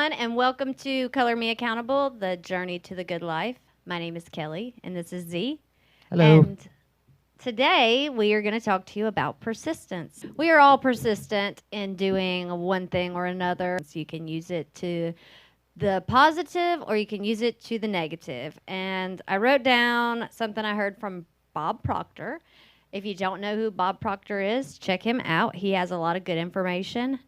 everyone, and welcome to Color Me Accountable, the journey to the good life. My name is Kelly, and this is Z. Hello. And today we are going to talk to you about persistence. We are all persistent in doing one thing or another. So you can use it to the positive or you can use it to the negative. And I wrote down something I heard from Bob Proctor. If you don't know who Bob Proctor is, check him out. He has a lot of good information.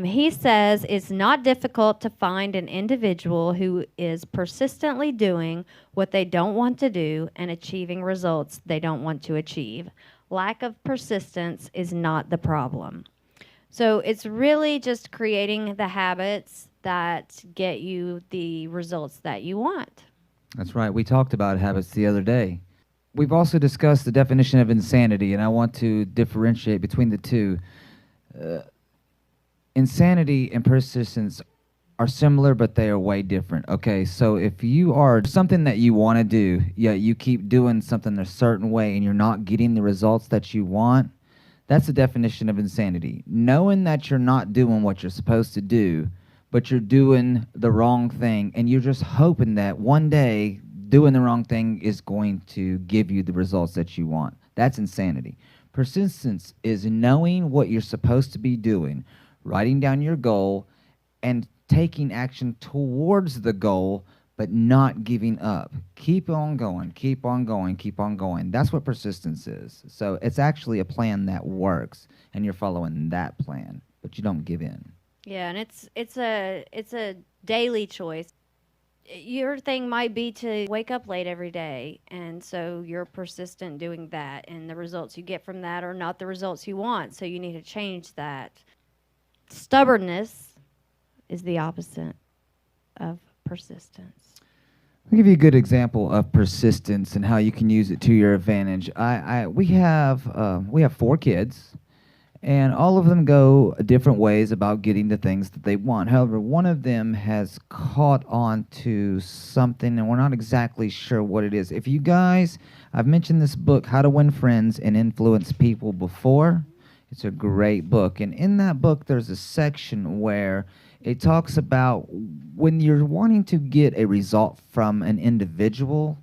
He says it's not difficult to find an individual who is persistently doing what they don't want to do and achieving results they don't want to achieve. Lack of persistence is not the problem. So it's really just creating the habits that get you the results that you want. That's right. We talked about habits the other day. We've also discussed the definition of insanity, and I want to differentiate between the two. Uh, Insanity and persistence are similar, but they are way different. Okay, so if you are something that you want to do, yet you keep doing something a certain way and you're not getting the results that you want, that's the definition of insanity. Knowing that you're not doing what you're supposed to do, but you're doing the wrong thing, and you're just hoping that one day doing the wrong thing is going to give you the results that you want. That's insanity. Persistence is knowing what you're supposed to be doing, writing down your goal, and taking action towards the goal, but not giving up. Keep on going, keep on going, keep on going. That's what persistence is. So it's actually a plan that works, and you're following that plan, but you don't give in. Yeah, and it's a daily choice. Your thing might be to wake up late every day, and so you're persistent doing that, and the results you get from that are not the results you want, so you need to change that. Stubbornness is the opposite of persistence. I'll give you a good example of persistence and how you can use it to your advantage. We have 4 kids, and all of them go different ways about getting the things that they want. However, one of them has caught on to something, and we're not exactly sure what it is. If you guys, I've mentioned this book, How to Win Friends and Influence People, before. It's a great book, and in that book, there's a section where it talks about when you're wanting to get a result from an individual,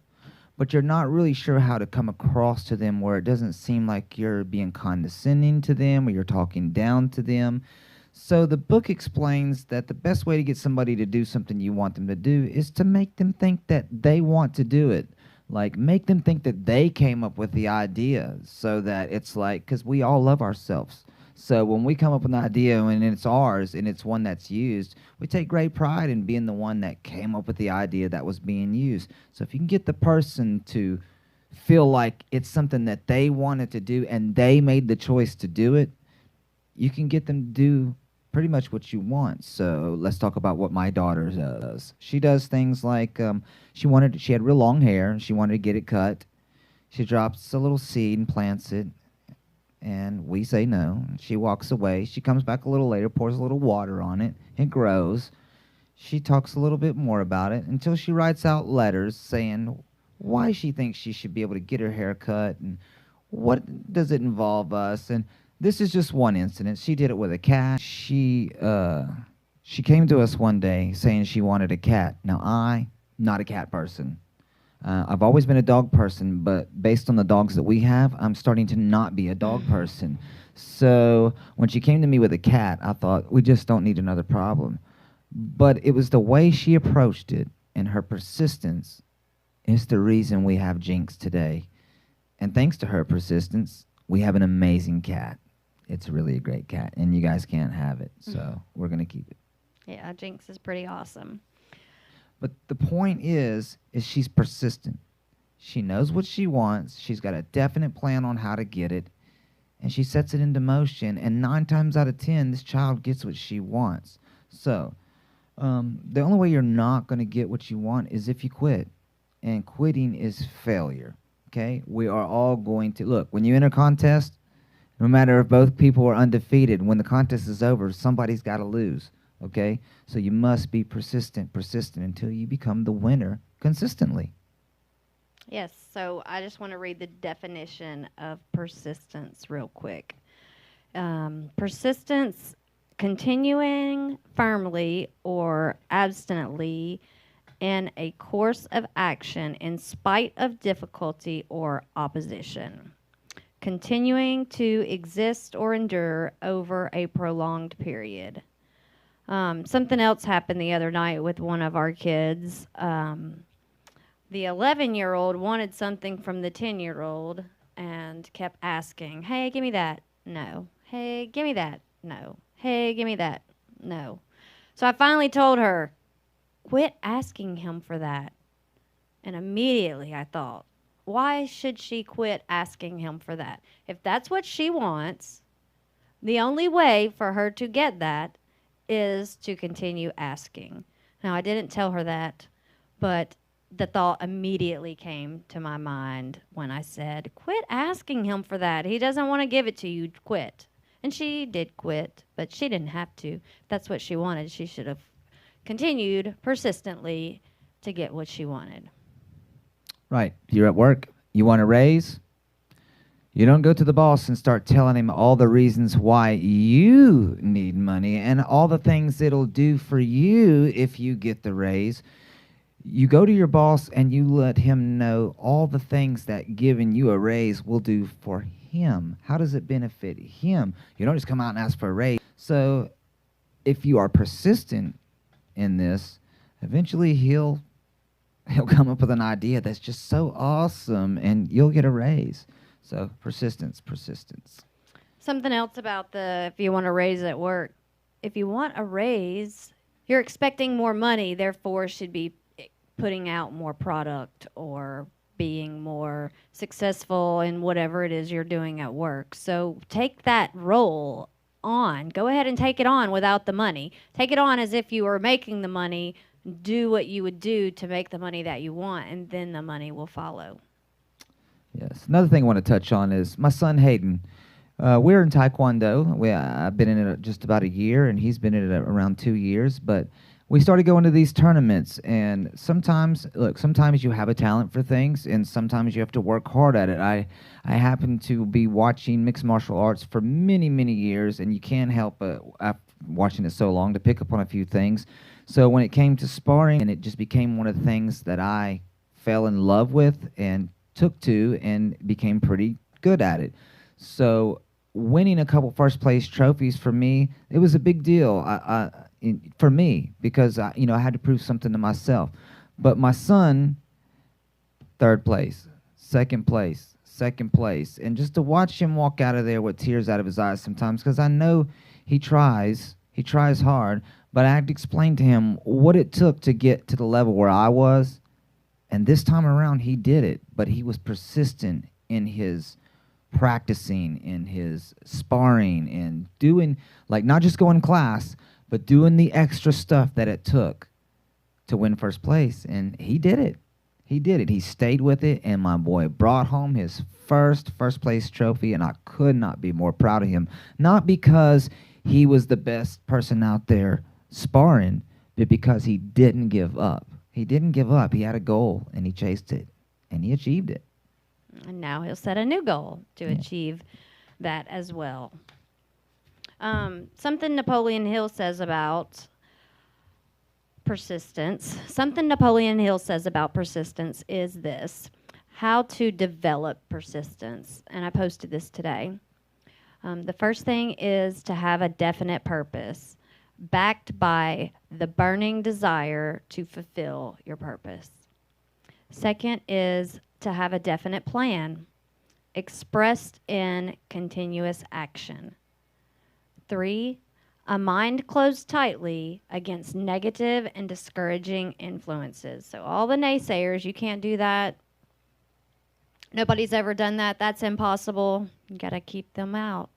but you're not really sure how to come across to them where it doesn't seem like you're being condescending to them or you're talking down to them. So the book explains that the best way to get somebody to do something you want them to do is to make them think that they want to do it. Like, make them think that they came up with the idea, so that it's like, because we all love ourselves. So when we come up with an idea and it's ours and it's one that's used, we take great pride in being the one that came up with the idea that was being used. So if you can get the person to feel like it's something that they wanted to do and they made the choice to do it, you can get them to do pretty much what you want. So let's talk about what my daughter does. She does things like she had real long hair and she wanted to get it cut. She drops a little seed and plants it, and we say no. She walks away. She comes back a little later, pours a little water on it. It grows. She talks a little bit more about it until she writes out letters saying why she thinks she should be able to get her hair cut and what does it involve us. And this is just one incident. She did it with a cat. She came to us one day saying she wanted a cat. Now, not a cat person. I've always been a dog person, but based on the dogs that we have, I'm starting to not be a dog person. So when she came to me with a cat, I thought, we just don't need another problem. But it was the way she approached it and her persistence is the reason we have Jinx today. And thanks to her persistence, we have an amazing cat. It's really a great cat, and you guys can't have it, so we're going to keep it. Yeah, Jinx is pretty awesome. But the point is she's persistent. She knows what she wants. She's got a definite plan on how to get it, and she sets it into motion. And 9 times out of 10, this child gets what she wants. So the only way you're not going to get what you want is if you quit, and quitting is failure. Okay, we are all going to look when you enter a contest. No matter if both people are undefeated, when the contest is over, somebody's got to lose. Okay? So you must be persistent until you become the winner consistently. Yes, so I just want to read the definition of persistence real quick. Persistence continuing firmly or abstinently in a course of action in spite of difficulty or opposition, continuing to exist or endure over a prolonged period. Something else happened the other night with one of our kids. The 11-year-old wanted something from the 10-year-old and kept asking, "Hey, give me that." No. "Hey, give me that." No. "Hey, give me that." No. So I finally told her, "Quit asking him for that." And immediately I thought, why should she quit asking him for that? If that's what she wants, the only way for her to get that is to continue asking. Now, I didn't tell her that, but the thought immediately came to my mind when I said, "Quit asking him for that. He doesn't want to give it to you. Quit." And she did quit, but she didn't have to. If that's what she wanted, she should have continued persistently to get what she wanted. Right. You're at work. You want a raise? You don't go to the boss and start telling him all the reasons why you need money and all the things it'll do for you if you get the raise. You go to your boss and you let him know all the things that giving you a raise will do for him. How does it benefit him? You don't just come out and ask for a raise. So if you are persistent in this, eventually he'll come up with an idea that's just so awesome and you'll get a raise. So persistence, persistence. Something else about the if you want a raise at work. If you want a raise, you're expecting more money, therefore should be putting out more product or being more successful in whatever it is you're doing at work. So take that role on. Go ahead and take it on without the money. Take it on as if you were making the money. Do what you would do to make the money that you want, and then the money will follow. Yes. Another thing I want to touch on is my son Hayden. We're in Taekwondo. I've been in it just about a year, and he's been in it around 2 years. But we started going to these tournaments, and sometimes you have a talent for things, and sometimes you have to work hard at it. I happen to be watching mixed martial arts for many, many years, and you can't help but after watching it so long to pick up on a few things. So when it came to sparring, and it just became one of the things that I fell in love with and took to and became pretty good at it. So winning a couple first place trophies for me, it was a big deal for me because I had to prove something to myself. But my son, third place, second place, and just to watch him walk out of there with tears out of his eyes sometimes, because I know he tries hard, but I had to explain to him what it took to get to the level where I was, and this time around he did it, but he was persistent in his practicing, in his sparring, and doing, like, not just going to class, but doing the extra stuff that it took to win first place. And he did it. He did it. He stayed with it, and my boy brought home his first place trophy, and I could not be more proud of him. Not because he was the best person out there sparring, but because he didn't give up. He didn't give up. He had a goal, and he chased it, and he achieved it. And now he'll set a new goal to Yeah. achieve that as well. Something Napoleon Hill says about persistence. Something Napoleon Hill says about persistence is this: how to develop persistence. And I posted this today. The first thing is to have a definite purpose, backed by the burning desire to fulfill your purpose. Second is to have a definite plan, expressed in continuous action. 3, a mind closed tightly against negative and discouraging influences. So, all the naysayers, you can't do that. Nobody's ever done that. That's impossible. You got to keep them out.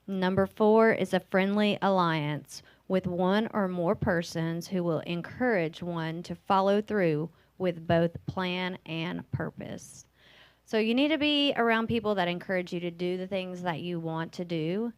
Number 4 is a friendly alliance with one or more persons who will encourage one to follow through with both plan and purpose. So you need to be around people that encourage you to do the things that you want to do,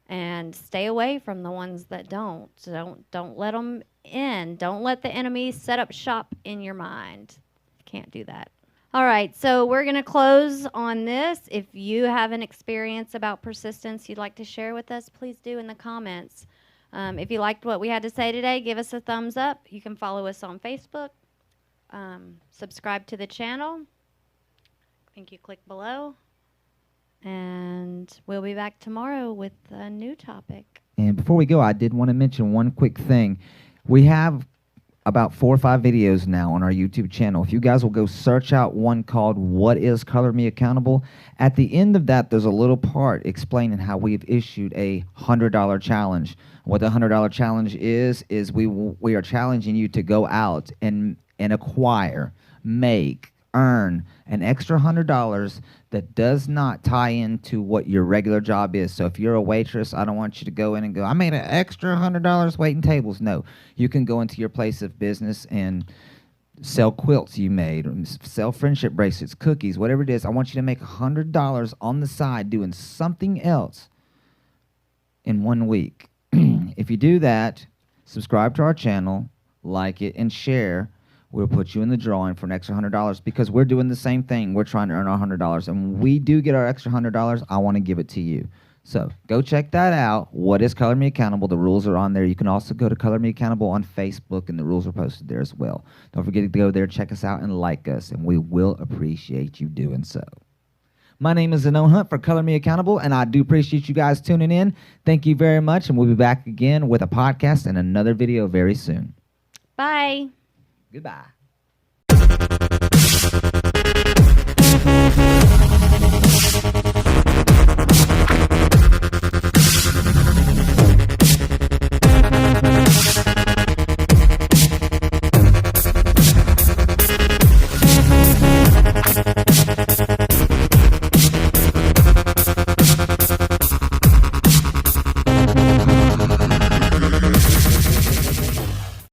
and stay away from the ones that don't. So don't let them in. Don't let the enemy set up shop in your mind. Can't do that. All right, so we're going to close on this. If you have an experience about persistence you'd like to share with us, please do in the comments. If you liked what we had to say today, give us a thumbs up. You can follow us on Facebook, subscribe to the channel. I think you click below. And we'll be back tomorrow with a new topic. And before we go, I did want to mention one quick thing. We have about 4 or 5 videos now on our YouTube channel. If you guys will go search out one called What is Color Me Accountable? At the end of that, there's a little part explaining how we've issued a $100 challenge. What the $100 challenge is we are challenging you to go out and acquire, make, earn an extra $100 that does not tie into what your regular job is. So if you're a waitress, I don't want you to go in and go, I made an extra $100 waiting tables. No, you can go into your place of business and sell quilts you made, or sell friendship bracelets, cookies, whatever it is. I want you to make $100 on the side doing something else in 1 week. If you do that, subscribe to our channel, like it, and share. We'll put you in the drawing for an extra $100 because we're doing the same thing. We're trying to earn our $100. And when we do get our extra $100, I want to give it to you. So go check that out. What is Color Me Accountable? The rules are on there. You can also go to Color Me Accountable on Facebook, and the rules are posted there as well. Don't forget to go there, check us out, and like us, and we will appreciate you doing so. My name is Zeno Hunt for Color Me Accountable, and I do appreciate you guys tuning in. Thank you very much, and we'll be back again with a podcast and another video very soon. Bye. Goodbye.